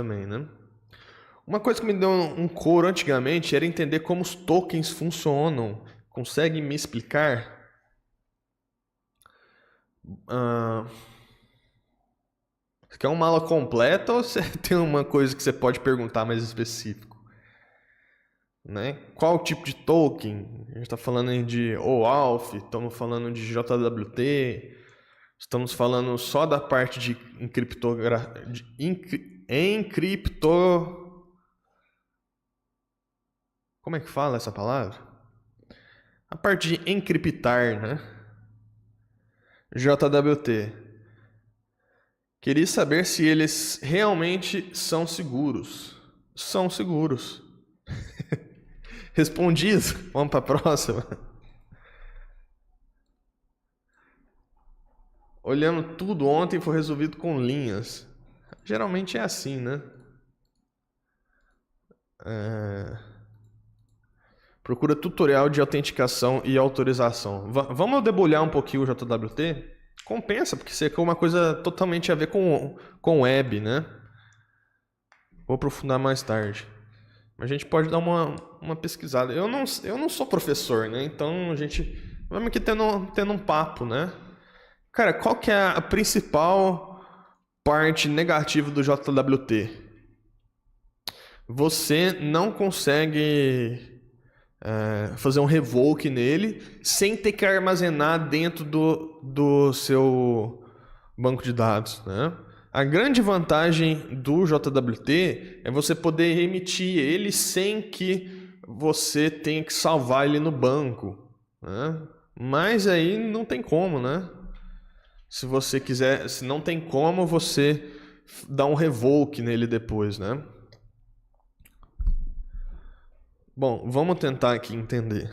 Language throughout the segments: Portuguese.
também, né? Uma coisa que me deu um couro antigamente era entender como os tokens funcionam. Consegue me explicar? Você quer uma aula completa ou você tem uma coisa que você pode perguntar mais específico? Né? Qual tipo de token? A gente está falando de OAuth, estamos falando de JWT, estamos falando só da parte de Como é que fala essa palavra? A parte de encriptar, né? JWT. Queria saber se eles realmente são seguros. São seguros. Respondi isso. Vamos para a próxima. Olhando tudo ontem foi resolvido com linhas. Geralmente é assim, né? Procura tutorial de autenticação e autorização. Vamos debulhar um pouquinho o JWT? Compensa, porque isso é uma coisa totalmente a ver com web, né? Vou aprofundar mais tarde. A gente pode dar uma pesquisada. Eu não sou professor, né? Então a gente vamos aqui tendo um papo, né? Cara, qual que é a principal parte negativa do JWT? Você não consegue fazer um revoke nele sem ter que armazenar dentro do seu banco de dados, né? A grande vantagem do JWT é você poder emitir ele sem que você tenha que salvar ele no banco, né? Mas aí não tem como, né? Se você quiser, se não tem como você dar um revoke nele depois, né? Bom, vamos tentar aqui entender.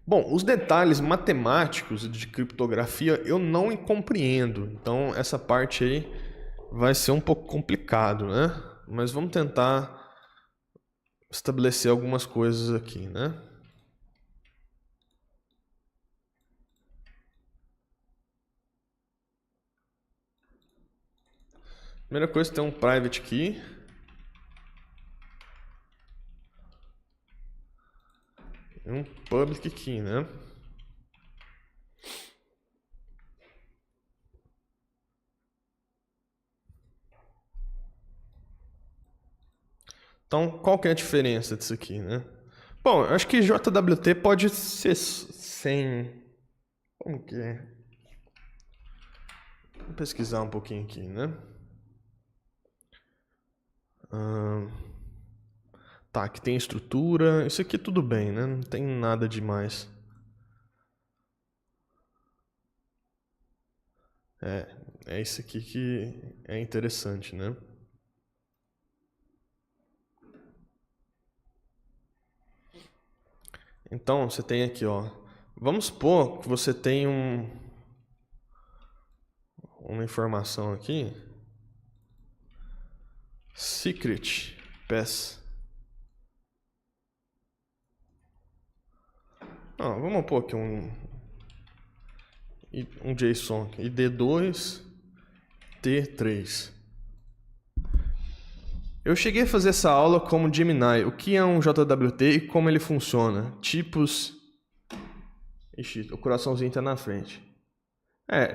Bom, os detalhes matemáticos de criptografia eu não compreendo, então essa parte aí vai ser um pouco complicado, né? Mas vamos tentar estabelecer algumas coisas aqui, né? Primeira coisa, tem um private key. E um public key, né? Então, qual que é a diferença disso aqui, né? Bom, eu acho que JWT pode ser sem... Como que é? Vou pesquisar um pouquinho aqui, né? Tá, aqui tem estrutura. Isso aqui tudo bem, né? Não tem nada demais. É isso aqui que é interessante, né? Então, você tem aqui, ó. Vamos supor que você tem uma informação aqui. Secret pass. Vamos pôr aqui um JSON. ID2 T3. Eu cheguei a fazer essa aula como Gemini. O que é um JWT e como ele funciona? Tipos... Ixi, o coraçãozinho está na frente.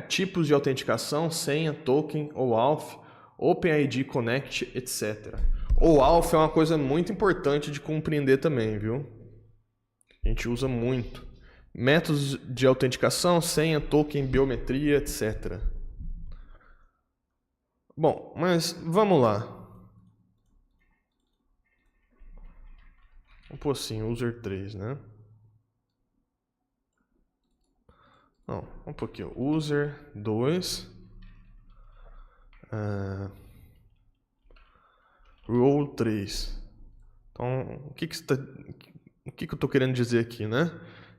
Tipos de autenticação, senha, token, OAuth, OpenID Connect, etc. OAuth é uma coisa muito importante de compreender também, viu? A gente usa muito. Métodos de autenticação, senha, token, biometria, etc. Bom, mas vamos lá. Vamos pôr assim, user 3, né? Não, vamos pôr aqui, user 2. Role 3. Então, o que eu estou querendo dizer aqui, né?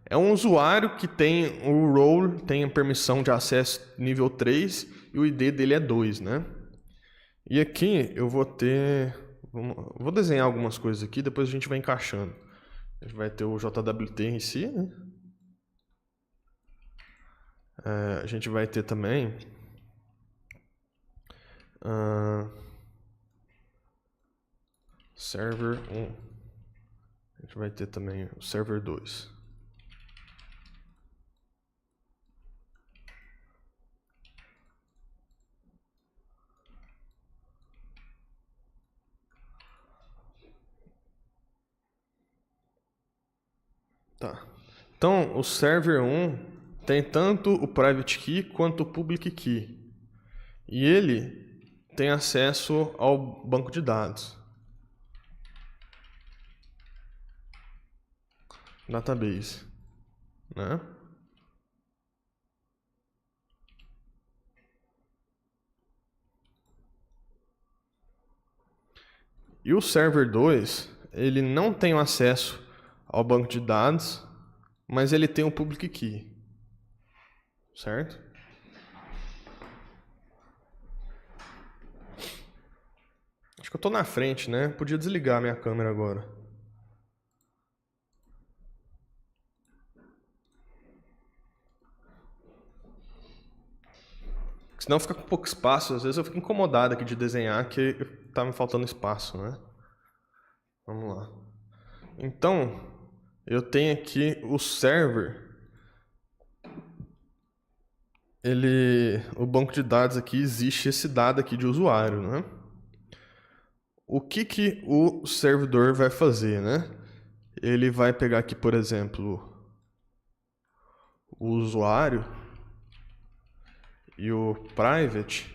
É um usuário que tem o role, tem a permissão de acesso nível 3 e o ID dele é 2, né? E aqui eu vou ter... Vou desenhar algumas coisas aqui, depois a gente vai encaixando. A gente vai ter o JWT em si, né? A gente vai ter também... server 1. A gente vai ter também o server 2. Tá. Então, o server 1 tem tanto o private key quanto o public key. E ele tem acesso ao banco de dados. Database, né? E o server 2, ele não tem acesso ao banco de dados, mas ele tem um public key, certo? Acho que eu estou na frente, né? Podia desligar a minha câmera agora. Senão fica com pouco espaço. Às vezes eu fico incomodado aqui de desenhar, que tá me faltando espaço, né? Vamos lá. Então, eu tenho aqui o server. O banco de dados aqui, existe esse dado aqui de usuário, né? O que o servidor vai fazer, né? Ele vai pegar aqui, por exemplo, o usuário e o private.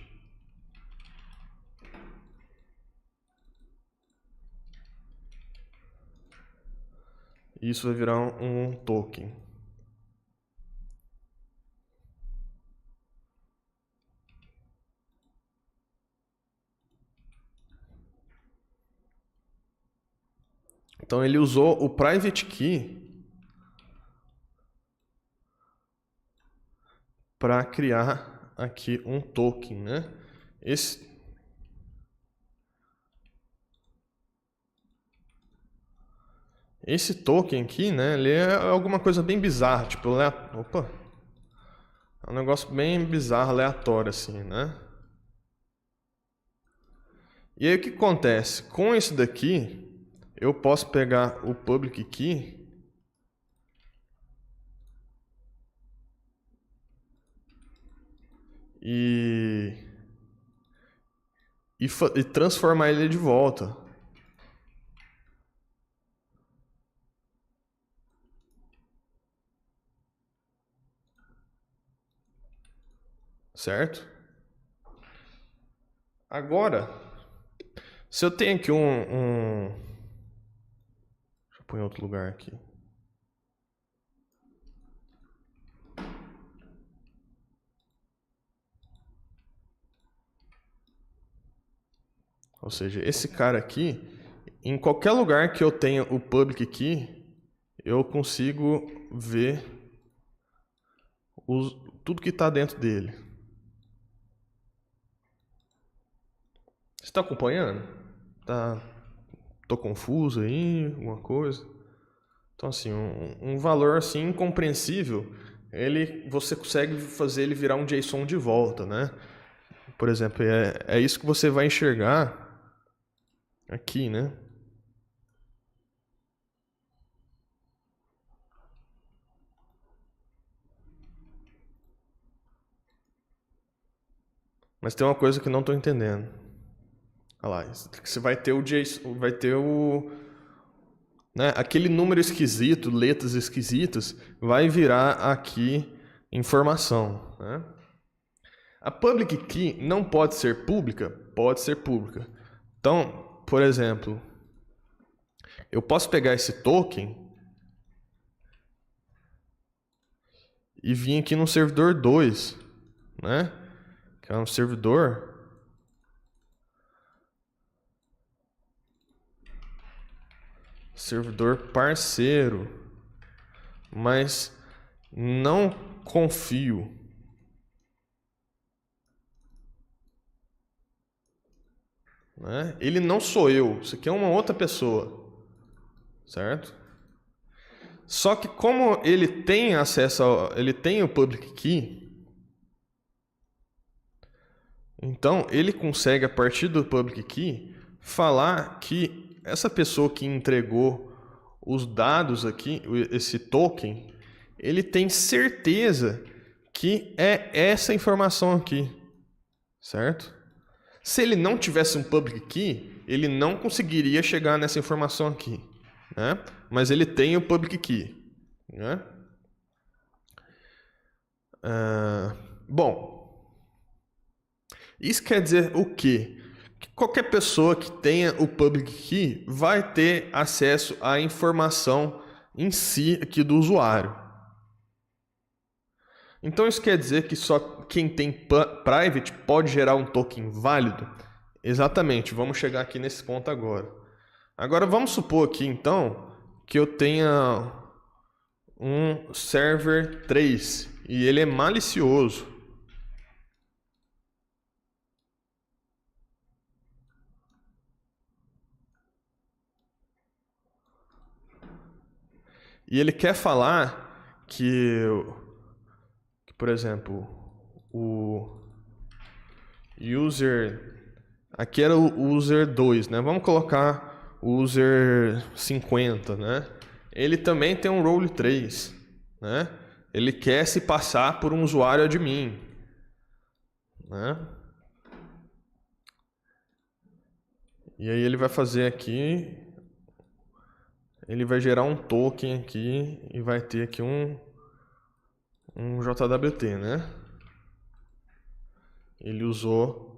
E isso vai virar um token. Então ele usou o private key para criar aqui um token, né? Esse token aqui, né, ele é alguma coisa bem bizarra, tipo, opa, é um negócio bem bizarro, aleatório assim, né? E aí o que acontece? Com isso daqui, eu posso pegar o public key e transformar ele de volta. Certo? Agora, se eu tenho aqui deixa eu pôr em outro lugar aqui. Ou seja, esse cara aqui, em qualquer lugar que eu tenha o public key, eu consigo ver tudo que está dentro dele. Você está acompanhando? Tô confuso aí, alguma coisa? Então, assim, um valor assim incompreensível, você consegue fazer ele virar um JSON de volta, né? Por exemplo, é isso que você vai enxergar aqui, né? Mas tem uma coisa que não estou entendendo. Olha lá, você vai ter o JSON, vai ter né, aquele número esquisito, letras esquisitas, vai virar aqui informação, né? A public key não pode ser pública? Pode ser pública. Então, por exemplo, eu posso pegar esse token e vir aqui no servidor 2, né? Que é um servidor parceiro, mas não confio. Né? Ele não sou eu, isso aqui é uma outra pessoa, certo? Só que como ele tem acesso ele tem o public key, então ele consegue a partir do public key falar que essa pessoa que entregou os dados aqui, esse token, ele tem certeza que é essa informação aqui, certo? Se ele não tivesse um public key, ele não conseguiria chegar nessa informação aqui, né? Mas ele tem o public key, né? Bom, isso quer dizer o quê? Que qualquer pessoa que tenha o public key vai ter acesso à informação em si aqui do usuário. Então isso quer dizer que só quem tem private pode gerar um token válido? Exatamente, vamos chegar aqui nesse ponto agora. Agora vamos supor aqui então que eu tenha um server 3 e ele é malicioso. E ele quer falar que, por exemplo, o user... Aqui era o user 2, né? Vamos colocar o user 50, né? Ele também tem um role 3, né? Ele quer se passar por um usuário admin, né? E aí ele vai fazer aqui, ele vai gerar um token aqui e vai ter aqui um JWT, né? Ele usou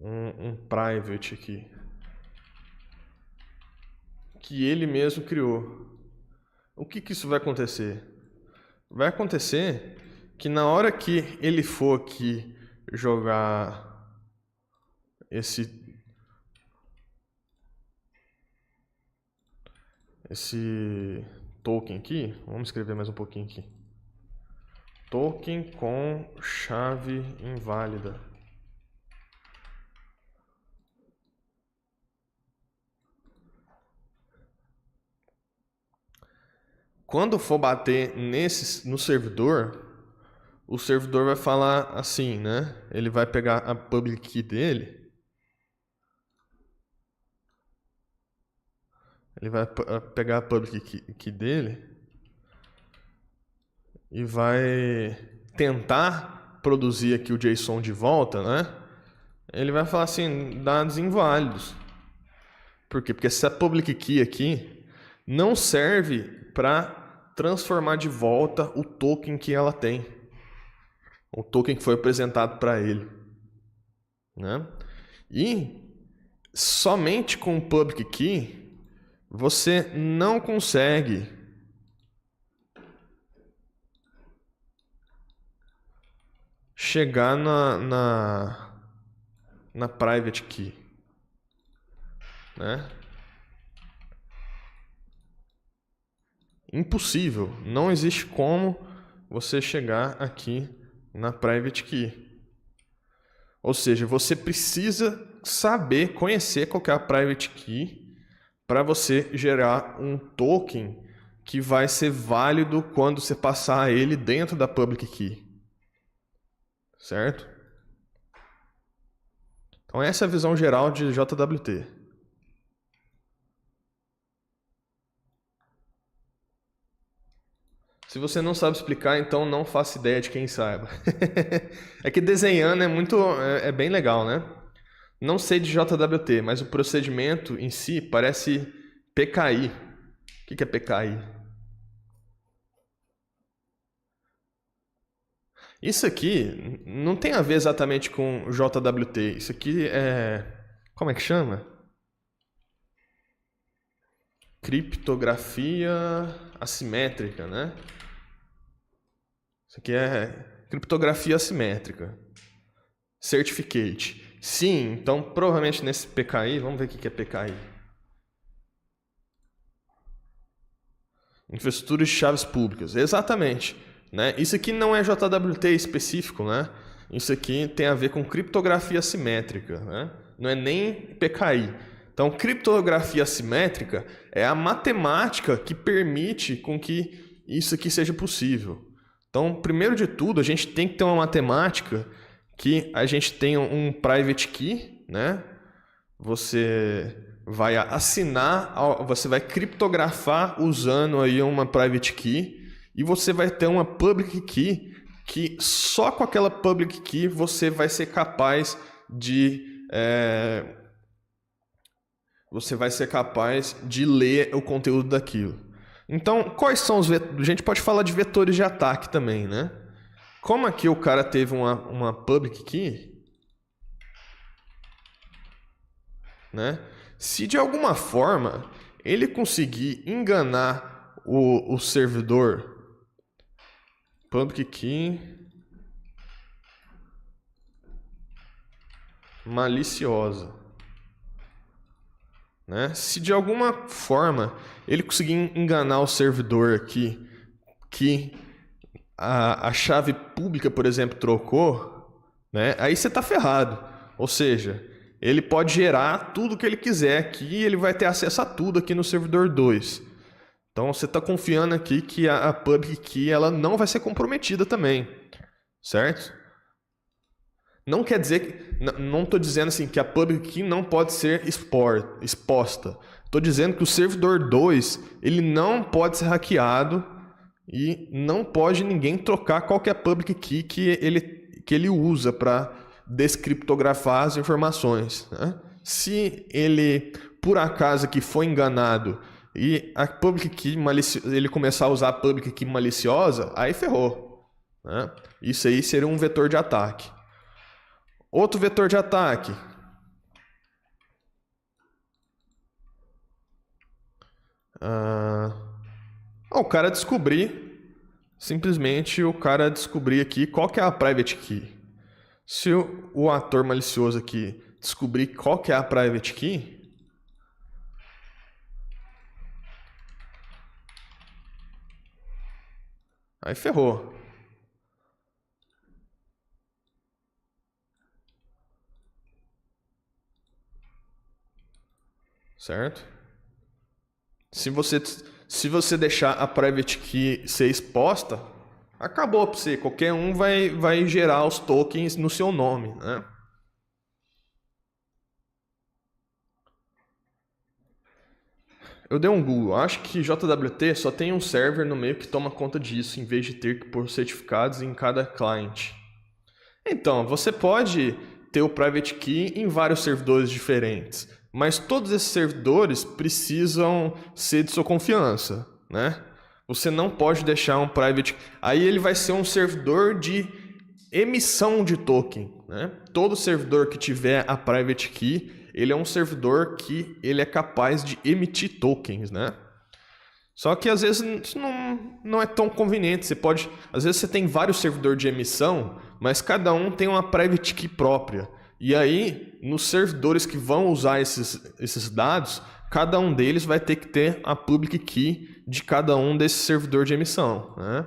um private aqui, que ele mesmo criou. O que isso vai acontecer? Vai acontecer que na hora que ele for aqui jogar esse token aqui, vamos escrever mais um pouquinho aqui. Token com chave inválida. Quando for bater no servidor, o servidor vai falar assim, né? Ele vai pegar a public key dele. Ele vai pegar a public key dele e vai tentar produzir aqui o JSON de volta, né? Ele vai falar assim, dados inválidos. Por quê? Porque essa public key aqui não serve para transformar de volta o token que ela tem. O token que foi apresentado para ele, né? E somente com o public key você não consegue chegar na private key, né? Impossível, não existe como você chegar aqui na private key. Ou seja, você precisa saber, conhecer qual que é a private key para você gerar um token que vai ser válido quando você passar ele dentro da public key. Certo? Então essa é a visão geral de JWT. Se você não sabe explicar, então não faça ideia de quem saiba. É que desenhando é bem legal, né? Não sei de JWT, mas o procedimento em si parece PKI. O que é PKI? Isso aqui não tem a ver exatamente com JWT. Isso aqui é... Como é que chama? Criptografia assimétrica, né? Isso aqui é criptografia assimétrica. Certificate. Sim, então provavelmente nesse PKI, vamos ver o que é PKI. Infraestrutura de chaves públicas. Exatamente. Né? Isso aqui não é JWT específico, né? Isso aqui tem a ver com criptografia assimétrica, né? Não é nem PKI. Então, criptografia assimétrica é a matemática que permite com que isso aqui seja possível. Então, primeiro de tudo, a gente tem que ter uma matemática que a gente tenha um private key, né? você vai assinar, você vai criptografar usando aí uma private key e você vai ter uma public key que só com aquela public key você vai ser capaz de ler o conteúdo daquilo. Então, quais são os vetores? A gente pode falar de vetores de ataque também, né? Como aqui o cara teve uma public key, né? Se de alguma forma ele conseguir enganar o servidor, public key maliciosa, né? Se de alguma forma ele conseguir enganar o servidor aqui, que a chave pública, por exemplo, trocou, né? Aí você está ferrado. Ou seja, ele pode gerar tudo que ele quiser aqui e ele vai ter acesso a tudo aqui no servidor 2. Então você está confiando aqui que a public key ela não vai ser comprometida também, certo? Não quer dizer que... Não estou dizendo assim que a public key não pode ser exposta. Estou dizendo que o servidor 2 ele não pode ser hackeado e não pode ninguém trocar qualquer public key que ele usa para descriptografar as informações, né? Se ele, por acaso, que foi enganado e a public key ele começar a usar a public key maliciosa, aí ferrou, né? Isso aí seria um vetor de ataque. Outro vetor de ataque. O cara simplesmente o cara descobrir aqui qual que é a private key. Se o ator malicioso aqui descobrir qual que é a private key, aí ferrou. Certo? Se você deixar a private key ser exposta, acabou para você. Qualquer um vai gerar os tokens no seu nome, né? Eu dei um Google. Acho que JWT só tem um server no meio que toma conta disso, em vez de ter que pôr certificados em cada cliente. Então, você pode ter o private key em vários servidores diferentes, mas todos esses servidores precisam ser de sua confiança, né? Você não pode deixar um private... Aí ele vai ser um servidor de emissão de token, né? Todo servidor que tiver a private key, ele é um servidor que ele é capaz de emitir tokens, né? Só que às vezes isso não é tão conveniente. Às vezes você tem vários servidores de emissão, mas cada um tem uma private key própria. E aí, nos servidores que vão usar esses dados, cada um deles vai ter que ter a public key de cada um desses servidores de emissão, né?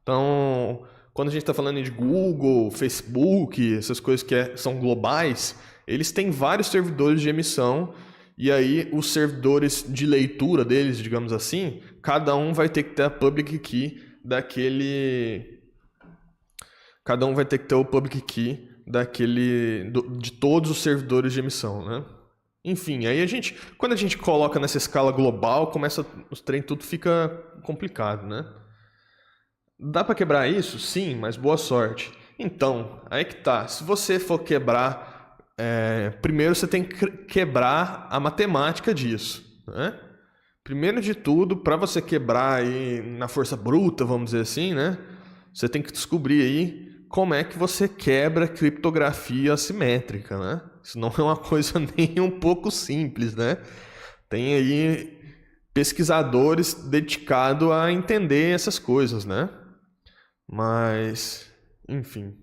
Então, quando a gente está falando de Google, Facebook, essas coisas que são globais, eles têm vários servidores de emissão e aí os servidores de leitura deles, digamos assim, cada um vai ter que ter a public key daquele... Cada um vai ter que ter o public key de todos os servidores de emissão, né? Enfim, aí quando a gente coloca nessa escala global, os trem tudo fica complicado, né? Dá para quebrar isso? Sim, mas boa sorte. Então, aí que tá. Se você for quebrar, primeiro você tem que quebrar a matemática disso, né? Primeiro de tudo, para você quebrar aí na força bruta, vamos dizer assim, né? Você tem que descobrir aí como é que você quebra criptografia assimétrica, né? Isso não é uma coisa nem um pouco simples, né? Tem aí pesquisadores dedicados a entender essas coisas, né? Mas, enfim.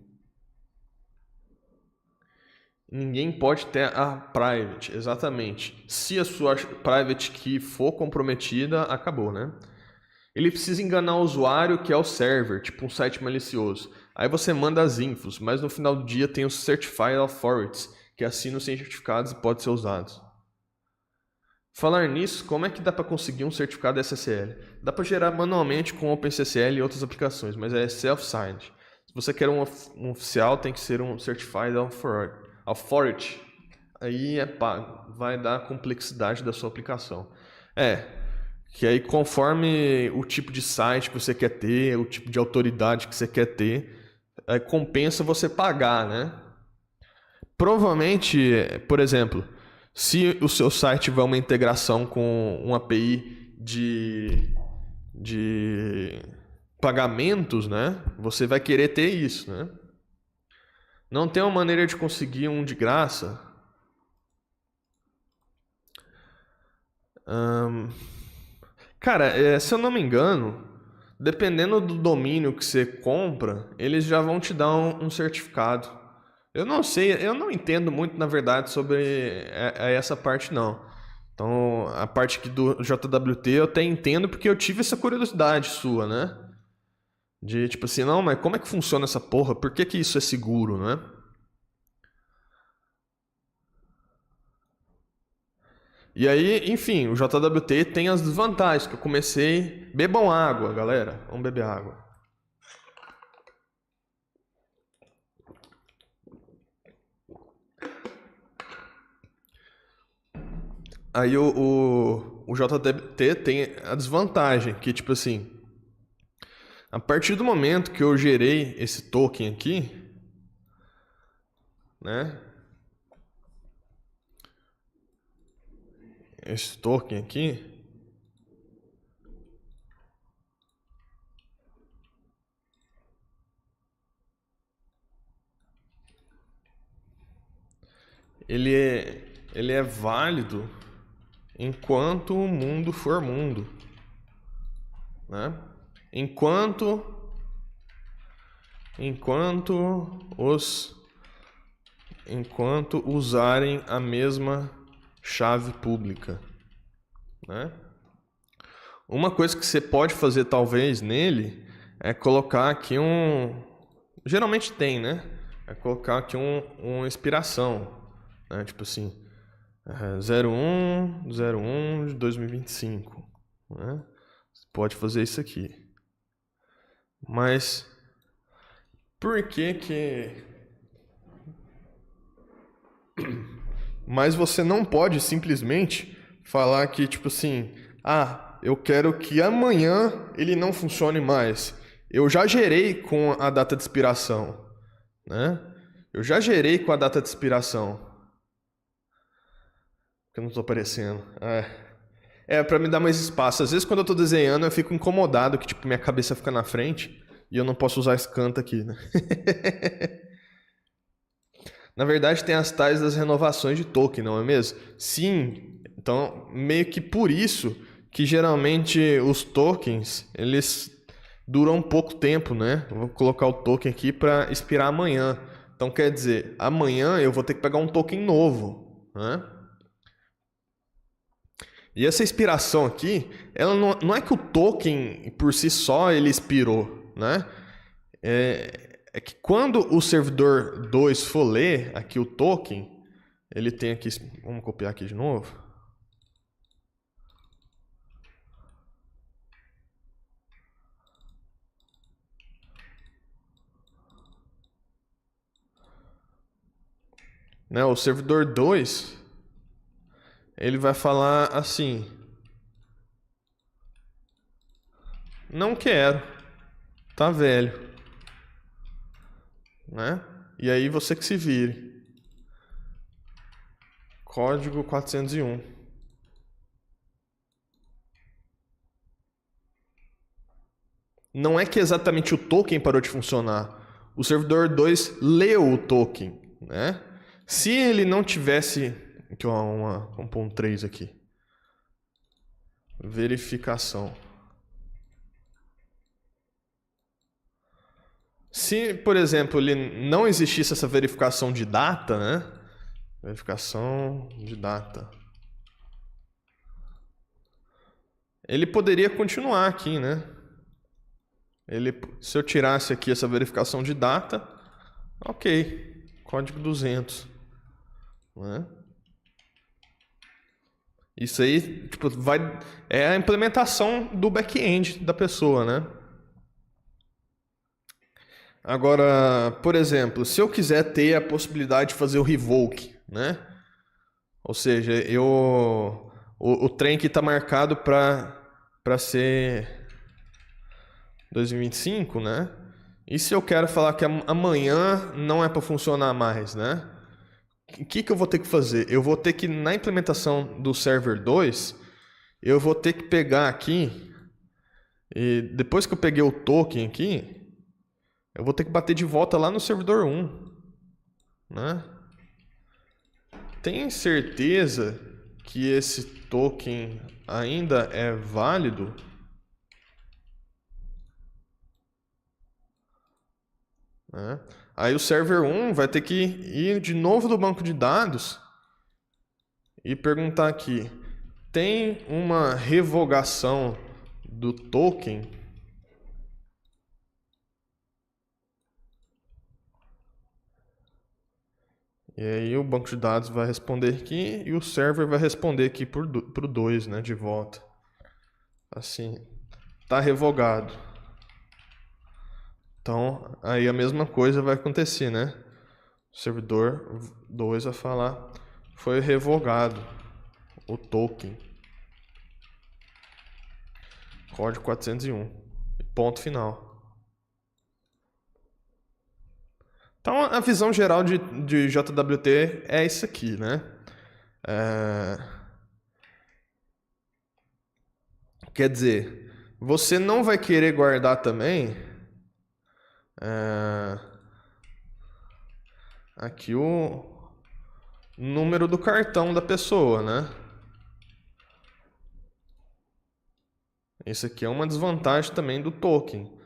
Ninguém pode ter a private, exatamente. Se a sua private key for comprometida, acabou, né? Ele precisa enganar o usuário que é o server, tipo um site malicioso. Aí você manda as infos, mas no final do dia tem os Certified Authorities, que assinam sem certificados e podem ser usados. Falar nisso, como é que dá para conseguir um certificado SSL? Dá para gerar manualmente com OpenSSL e outras aplicações, mas é self-signed. Se você quer um oficial, tem que ser um Certified Authority. aí é pago. Vai dar a complexidade da sua aplicação. Que aí conforme o tipo de site que você quer ter, o tipo de autoridade que você quer ter, compensa você pagar, né? Provavelmente, por exemplo, se o seu site tiver uma integração com uma API de pagamentos, né? Você vai querer ter isso, né? Não tem uma maneira de conseguir um de graça? Cara, se eu não me engano, dependendo do domínio que você compra, eles já vão te dar um certificado. Eu não sei, eu não entendo muito, na verdade, sobre essa parte, não. Então, a parte aqui do JWT eu até entendo porque eu tive essa curiosidade sua, né? De tipo assim, não, mas como é que funciona essa porra? Por que que isso é seguro, né? E aí, enfim, o JWT tem as desvantagens que eu comecei. Bebam água, galera. Vamos beber água. Aí o JWT tem a desvantagem, que tipo assim, a partir do momento que eu gerei esse token aqui, né? Esse token aqui, ele é válido enquanto o mundo for mundo, né? Enquanto usarem a mesma chave pública, né? Uma coisa que você pode fazer talvez nele é colocar aqui geralmente tem, né? É colocar aqui uma inspiração, né? Tipo assim, 01 de 2025, né? Você pode fazer isso aqui. Mas por que Mas você não pode simplesmente falar que, tipo assim, eu quero que amanhã ele não funcione mais. Eu já gerei com a data de expiração, né? Eu já gerei com a data de expiração. Que eu não tô aparecendo. Pra me dar mais espaço. Às vezes quando eu tô desenhando eu fico incomodado que, tipo, minha cabeça fica na frente e eu não posso usar esse canto aqui, né? Na verdade, tem as tais das renovações de token, não é mesmo? Sim, então meio que por isso que geralmente os tokens, eles duram pouco tempo, né? Eu vou colocar o token aqui para expirar amanhã. Então quer dizer, amanhã eu vou ter que pegar um token novo, né? E essa expiração aqui, ela não é que o token por si só ele expirou, né? É que quando o servidor 2 for ler aqui o token, ele tem aqui, vamos copiar aqui de novo. Né, o servidor 2, ele vai falar assim: não quero, tá velho, né? E aí você que se vire. Código 401. Não é que exatamente o token parou de funcionar. O servidor 2 leu o token, né? Se ele não tivesse... Aqui, vamos pôr um 3 aqui. Verificação. Se, por exemplo, ele não existisse essa verificação de data, né? Verificação de data. Ele poderia continuar aqui, né? Se eu tirasse aqui essa verificação de data, ok, código 200, né? Isso aí, tipo, é a implementação do back-end da pessoa, né? Agora, por exemplo, se eu quiser ter a possibilidade de fazer o revoke, né? Ou seja, o trem que está marcado para ser 2025, né? E se eu quero falar que amanhã não é para funcionar mais, né? O que eu vou ter que fazer? Eu vou ter que, na implementação do server 2, eu vou ter que pegar aqui, e depois que eu peguei o token aqui, eu vou ter que bater de volta lá no servidor 1, né? Tem certeza que esse token ainda é válido? Né? Aí o server 1 vai ter que ir de novo do banco de dados e perguntar aqui: tem uma revogação do token? E aí o banco de dados vai responder aqui e o server vai responder aqui pro 2, né, de volta. Assim, tá revogado. Então, aí a mesma coisa vai acontecer, né? O servidor 2 vai falar: foi revogado o token. Código 401. Ponto final. Então, a visão geral de JWT é isso aqui, né? Quer dizer, você não vai querer guardar também aqui o número do cartão da pessoa, né? Isso aqui é uma desvantagem também do token.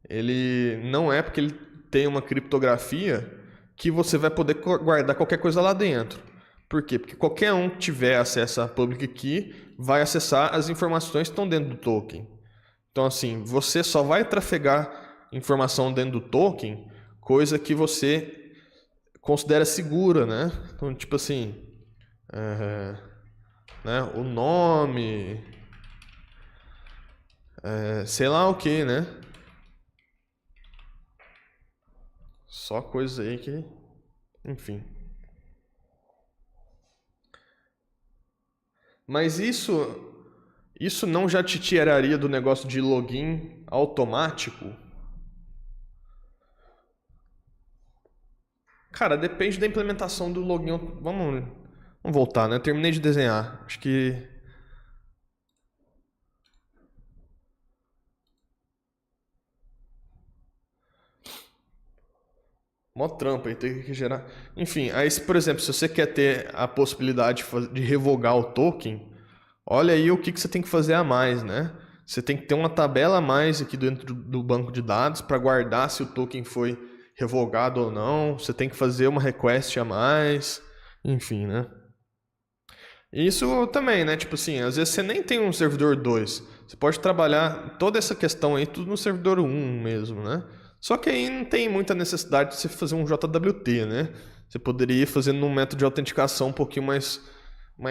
Ele não é porque ele tem uma criptografia que você vai poder guardar qualquer coisa lá dentro. Por quê? Porque qualquer um que tiver acesso à public key vai acessar as informações que estão dentro do token. Então, assim, você só vai trafegar informação dentro do token, coisa que você considera segura, né? Então, tipo assim, né? O nome, sei lá o que, né? Só coisas aí que, enfim. Mas isso não já te tiraria do negócio de login automático? Cara, depende da implementação do login. Vamos voltar, né? Eu terminei de desenhar. Acho que mó trampo aí, tem que gerar. Enfim, aí, por exemplo, se você quer ter a possibilidade de revogar o token, olha aí o que você tem que fazer a mais, né? Você tem que ter uma tabela a mais aqui dentro do banco de dados para guardar se o token foi revogado ou não. Você tem que fazer uma request a mais, enfim, né? Isso também, né? Tipo assim, às vezes você nem tem um servidor 2. Você pode trabalhar toda essa questão aí tudo no servidor 1 mesmo, né? Só que aí não tem muita necessidade de você fazer um JWT, né? Você poderia ir fazendo um método de autenticação um pouquinho mais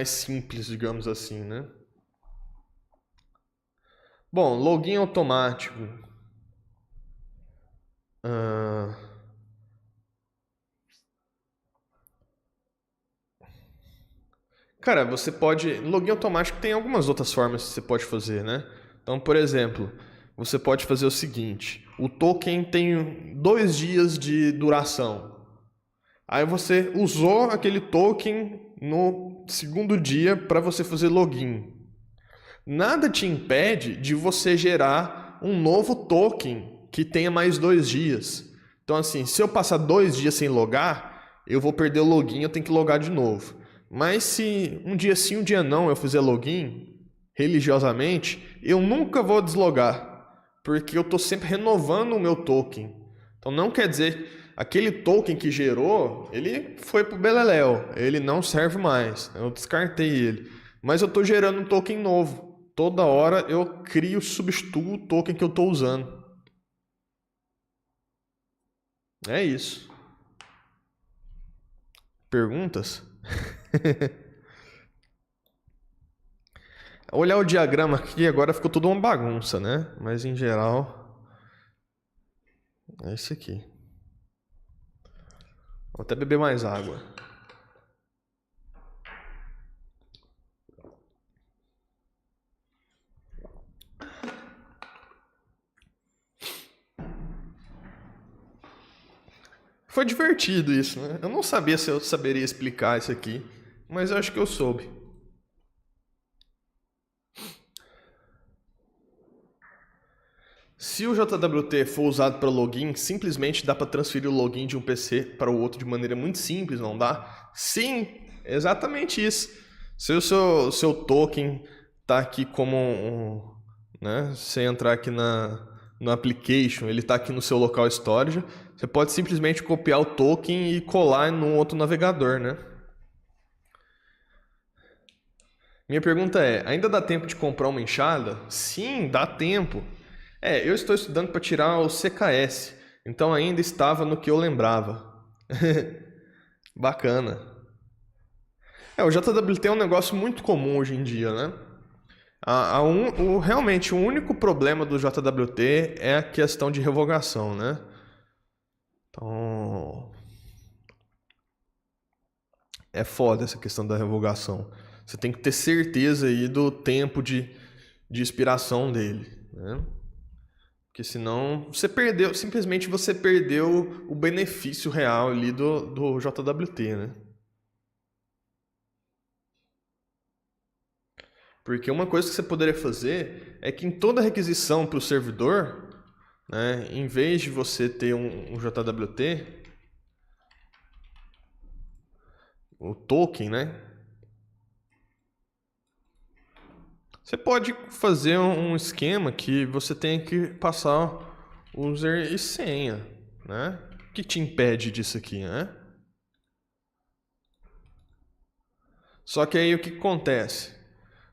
simples, digamos assim, né? Bom, login automático. Cara, você pode. Login automático tem algumas outras formas que você pode fazer, né? Então, por exemplo, você pode fazer o seguinte: o token tem 2 dias de duração. Aí você usou aquele token no segundo dia para você fazer login. Nada te impede de você gerar um novo token que tenha mais 2 dias. Então, assim, se eu passar 2 dias sem logar, eu vou perder o login, eu tenho que logar de novo. Mas se um dia sim, um dia não eu fizer login religiosamente, eu nunca vou deslogar, porque eu estou sempre renovando o meu token. Então não quer dizer aquele token que gerou, ele foi pro beleléu, ele não serve mais. Eu descartei ele, mas eu estou gerando um token novo. Toda hora eu crio, substituo o token que eu estou usando. É isso. Perguntas? Olhar o diagrama aqui agora ficou tudo uma bagunça, né? Mas em geral é isso aqui. Vou até beber mais água. Foi divertido isso, né? Eu não sabia se eu saberia explicar isso aqui, mas eu acho que eu soube. Se o JWT for usado para login, simplesmente dá para transferir o login de um PC para o outro de maneira muito simples, não dá? Sim, exatamente isso. Se o seu token está aqui como né, você entrar aqui no application, ele está aqui no seu local storage, você pode simplesmente copiar o token e colar no outro navegador, né? Minha pergunta é, ainda dá tempo de comprar uma enxada? Sim, dá tempo. Eu estou estudando para tirar o CKS, então ainda estava no que eu lembrava. Bacana. O JWT é um negócio muito comum hoje em dia, né? Realmente, o único problema do JWT é a questão de revogação, né? Então, é foda essa questão da revogação. Você tem que ter certeza aí do tempo de expiração dele, né? Porque senão você perdeu, simplesmente você perdeu o benefício real ali do JWT, né? Porque uma coisa que você poderia fazer é que em toda requisição para o servidor, né, em vez de você ter um JWT, o token, né? Você pode fazer um esquema que você tem que passar user e senha, né? O que te impede disso aqui, né? Só que aí o que acontece?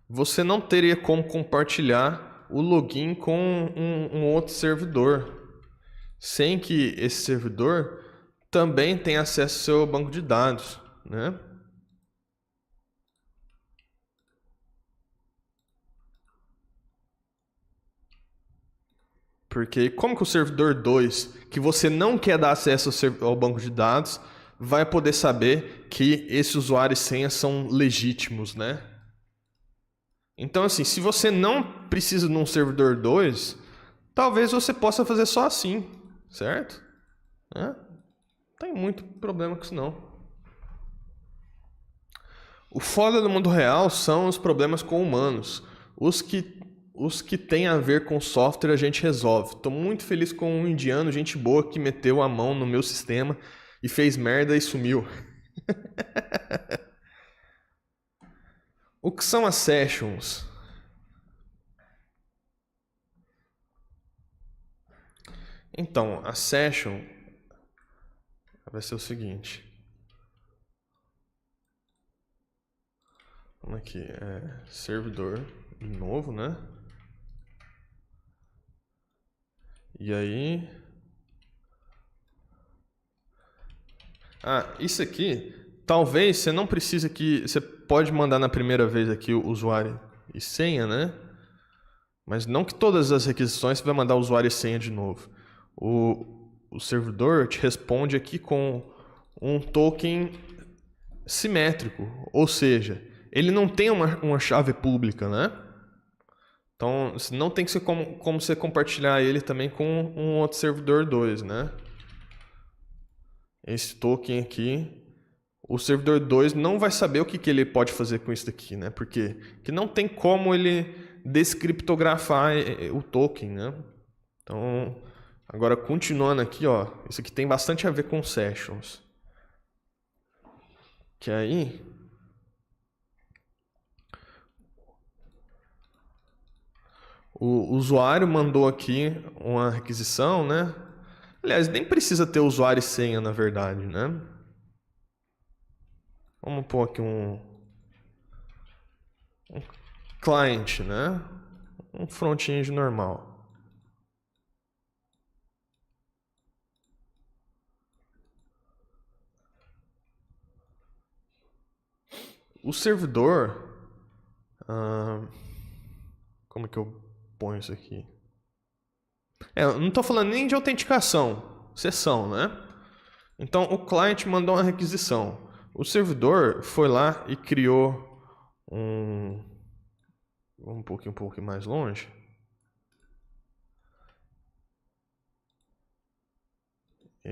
Você não teria como compartilhar o login com um outro servidor, sem que esse servidor também tenha acesso ao seu banco de dados, né? Porque como que o servidor 2, que você não quer dar acesso ao banco de dados, vai poder saber que esse usuário e senha são legítimos, né? Então, assim, se você não precisa de um servidor 2, talvez você possa fazer só assim, certo? Não tem muito problema com isso não. O foda do mundo real são os problemas com humanos. Os que têm a ver com software a gente resolve. Estou muito feliz com um indiano, gente boa, que meteu a mão no meu sistema e fez merda e sumiu. O que são as sessions? Então, a session vai ser o seguinte. Vamos aqui, servidor de novo, né? E aí... isso aqui, talvez você não precise que... Você pode mandar na primeira vez aqui o usuário e senha, né? Mas não que todas as requisições você vai mandar usuário e senha de novo. O servidor te responde aqui com um token simétrico, ou seja, ele não tem uma chave pública, né? Então, não tem que ser como você compartilhar ele também com um outro servidor 2, né? Esse token aqui, o servidor 2 não vai saber o que ele pode fazer com isso daqui, né? Porque que não tem como ele descriptografar o token, né? Então, agora continuando aqui, ó, isso aqui tem bastante a ver com sessions. Que aí o usuário mandou aqui uma requisição, né? Aliás, nem precisa ter usuário e senha, na verdade, né? Vamos pôr aqui um client, né? Um front-end normal. O servidor... como que eu ponho isso aqui? Eu não estou falando nem de autenticação, sessão, né? Então, o client mandou uma requisição. O servidor foi lá e criou um... Vamos um pouquinho mais longe.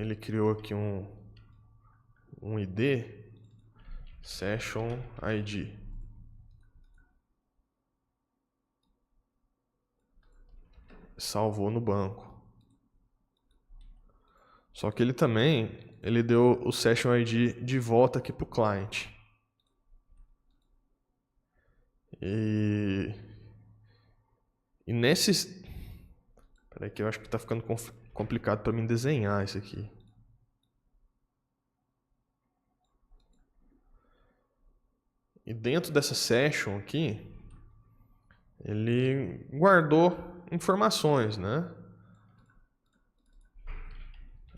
ele criou aqui um ID, Session ID. Salvou no banco. Só que ele também, ele deu o Session ID de volta aqui para o client. E nesses... Peraí que eu acho que está ficando complicado para mim desenhar isso aqui. E dentro dessa session aqui, ele guardou informações, né?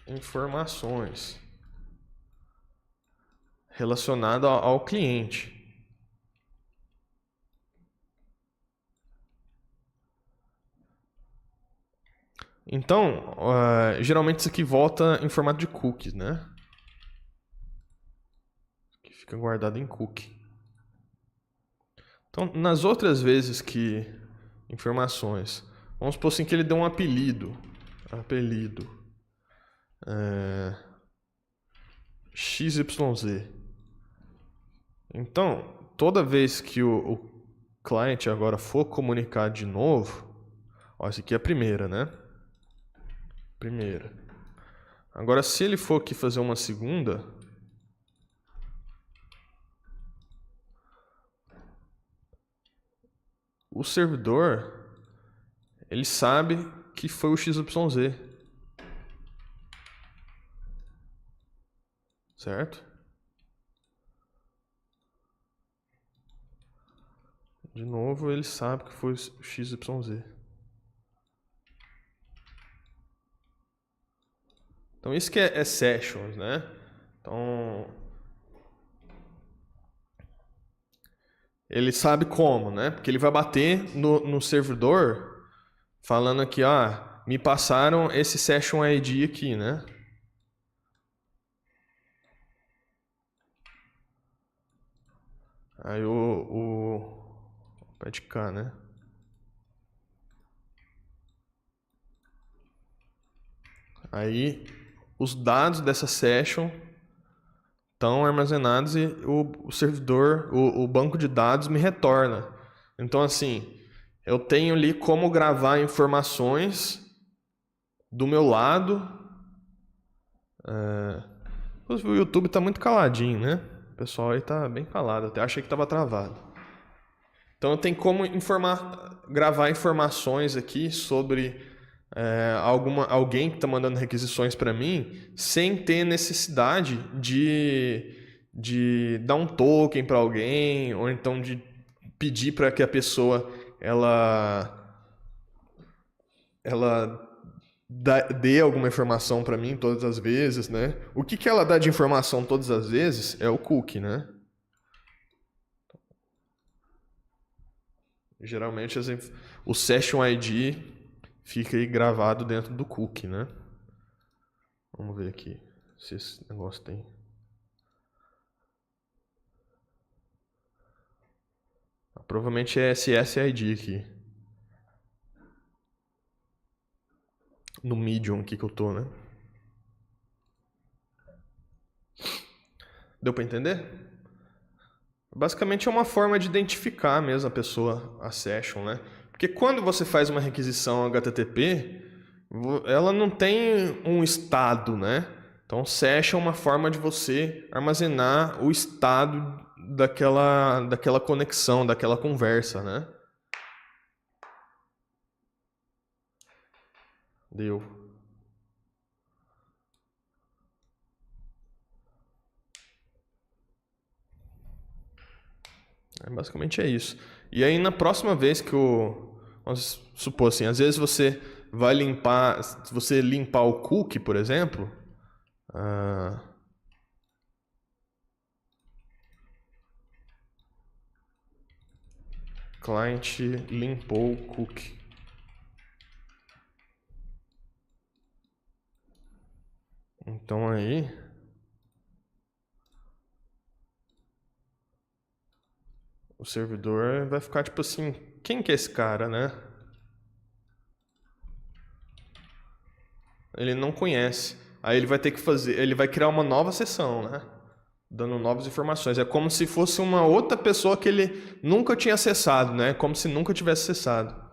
Informações relacionadas ao cliente. Então, geralmente isso aqui volta em formato de cookies, né? Que fica guardado em cookie. Então, nas outras vezes que informações, vamos supor assim que ele deu um apelido. XYZ. Então, toda vez que o client agora for comunicar de novo, ó, essa aqui é a primeira, né? Primeira. Agora, se ele for aqui fazer uma segunda, o servidor, ele sabe que foi o XYZ. Certo? De novo, ele sabe que foi o XYZ. Então, isso que é sessions, né? Então, ele sabe como, né? Porque ele vai bater no servidor falando aqui, me passaram esse session ID aqui, né? Aí pé de cá, né? Aí os dados dessa session estão armazenados e o servidor, o banco de dados me retorna. Então, assim, eu tenho ali como gravar informações do meu lado. O YouTube está muito caladinho, né? O pessoal aí está bem calado, até achei que estava travado. Então, eu tenho como gravar informações aqui sobre alguém que está mandando requisições para mim, sem ter necessidade de dar um token para alguém, ou então de pedir para que a pessoa ela dê alguma informação para mim todas as vezes, né? O que ela dá de informação todas as vezes é o cookie, né? Geralmente o Session ID fica aí gravado dentro do cookie, né? Vamos ver aqui se esse negócio tem. Provavelmente é SSID aqui. No Medium aqui que eu tô, né? Deu para entender? Basicamente é uma forma de identificar mesmo a pessoa, a session, né? Porque quando você faz uma requisição HTTP, ela não tem um estado, né? Então, session é uma forma de você armazenar o estado daquela conexão, daquela conversa, né? Deu. Basicamente é isso. E aí, na próxima vez que vamos supor assim, às vezes você vai limpar, se você limpar o cookie, por exemplo, client limpou o cookie. Então aí o servidor vai ficar tipo assim, quem que é esse cara, né? Ele não conhece. Aí ele vai ter que fazer, ele vai criar uma nova sessão, né? Dando novas informações. É como se fosse uma outra pessoa que ele nunca tinha acessado, né? Como se nunca tivesse acessado.